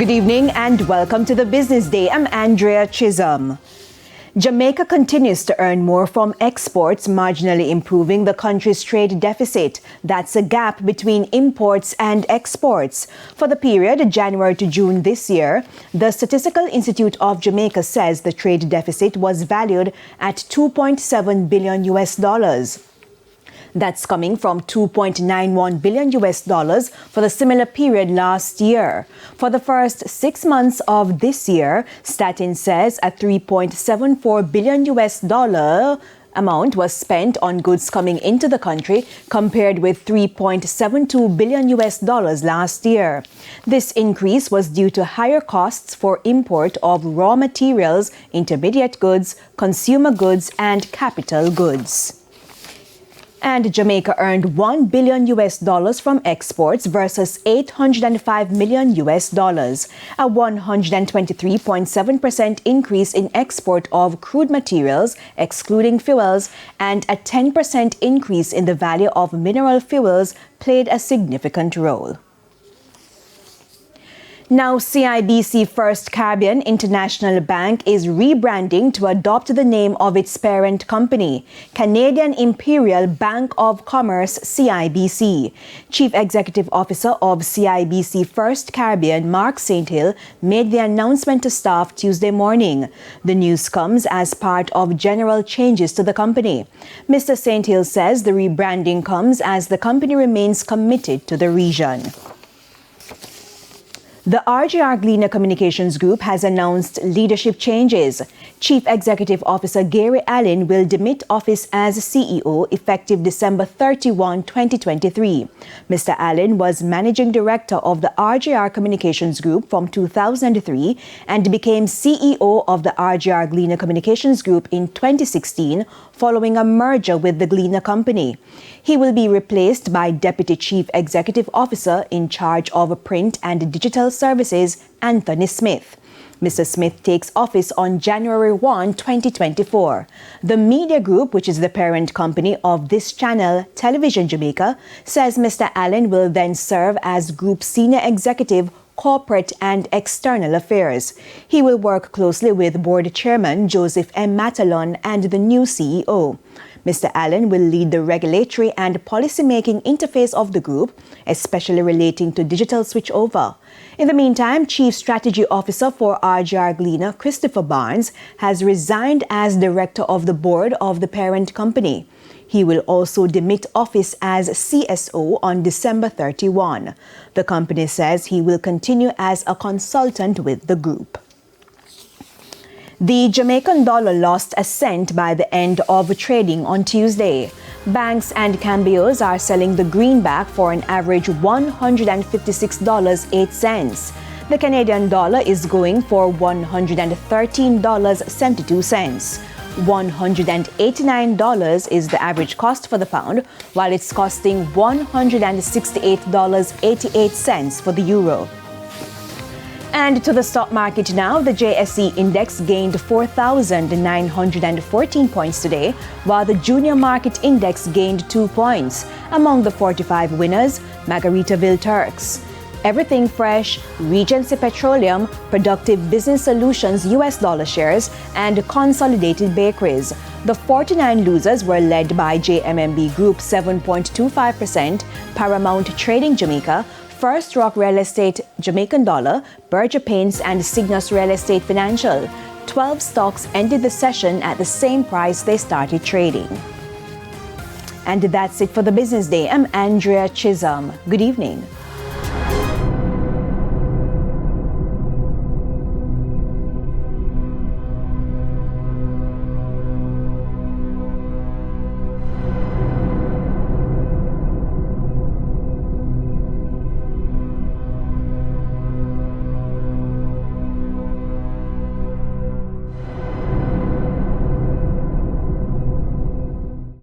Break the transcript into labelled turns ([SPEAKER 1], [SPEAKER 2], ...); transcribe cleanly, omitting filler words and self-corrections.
[SPEAKER 1] Good evening and welcome to the Business Day. I'm Andrea Chisholm. Jamaica continues to earn more from exports, marginally improving the country's trade deficit. That's a gap between imports and exports. For the period January to June this year, the Statistical Institute of Jamaica says the trade deficit was valued at $2.7 billion. That's coming from $2.91 billion for the similar period last year. For the first 6 months of this year, Statin says a $3.74 billion amount was spent on goods coming into the country compared with $3.72 billion last year. This increase was due to higher costs for import of raw materials, intermediate goods, consumer goods, and capital goods. And Jamaica earned $1 billion from exports versus $805 million, a 123.7% increase in export of crude materials, excluding fuels, and a 10% increase in the value of mineral fuels played a significant role. Now, CIBC First Caribbean International Bank is rebranding to adopt the name of its parent company, Canadian Imperial Bank of Commerce, CIBC. Chief Executive Officer of CIBC First Caribbean, Mark St. Hill, made the announcement to staff Tuesday morning. The news comes as part of general changes to the company. Mr. St. Hill says the rebranding comes as the company remains committed to the region. The RJR Gleaner Communications Group has announced leadership changes. Chief Executive Officer Gary Allen will demit office as CEO effective December 31, 2023. Mr. Allen was Managing Director of the RJR Communications Group from 2003 and became CEO of the RJR Gleaner Communications Group in 2016 following a merger with the Gleaner Company. He will be replaced by Deputy Chief Executive Officer in charge of print and digital services, Anthony Smith. Mr. Smith takes office on January 1, 2024. The media group, which is the parent company of this channel, Television Jamaica, says Mr. Allen will then serve as Group Senior Executive, Corporate and External Affairs. He will work closely with Board Chairman Joseph M. Matalon and the new CEO. Mr. Allen will lead the regulatory and policy-making interface of the group, especially relating to digital switchover. In the meantime, Chief Strategy Officer for RJR Gleaner, Christopher Barnes, has resigned as Director of the Board of the parent company. He will also demit office as CSO on December 31. The company says he will continue as a consultant with the group. The Jamaican dollar lost a cent by the end of trading on Tuesday. Banks and cambios are selling the greenback for an average $156.08. The Canadian dollar is going for $113.72. $189 is the average cost for the pound, while it's costing $168.88 for the euro. And to the stock market now, the JSE index gained 4,914 points today, while the junior market index gained 2 points. Among the 45 winners, Margaritaville Turks, Everything Fresh, Regency Petroleum, Productive Business Solutions US dollar shares, and Consolidated Bakeries. The 49 losers were led by JMMB Group 7.25%, Paramount Trading Jamaica, First Rock Real Estate Jamaican Dollar, Berger Paints, and Cygnus Real Estate Financial. 12 stocks ended the session at the same price they started trading. And that's it for the Business Day. I'm Andrea Chisholm. Good evening.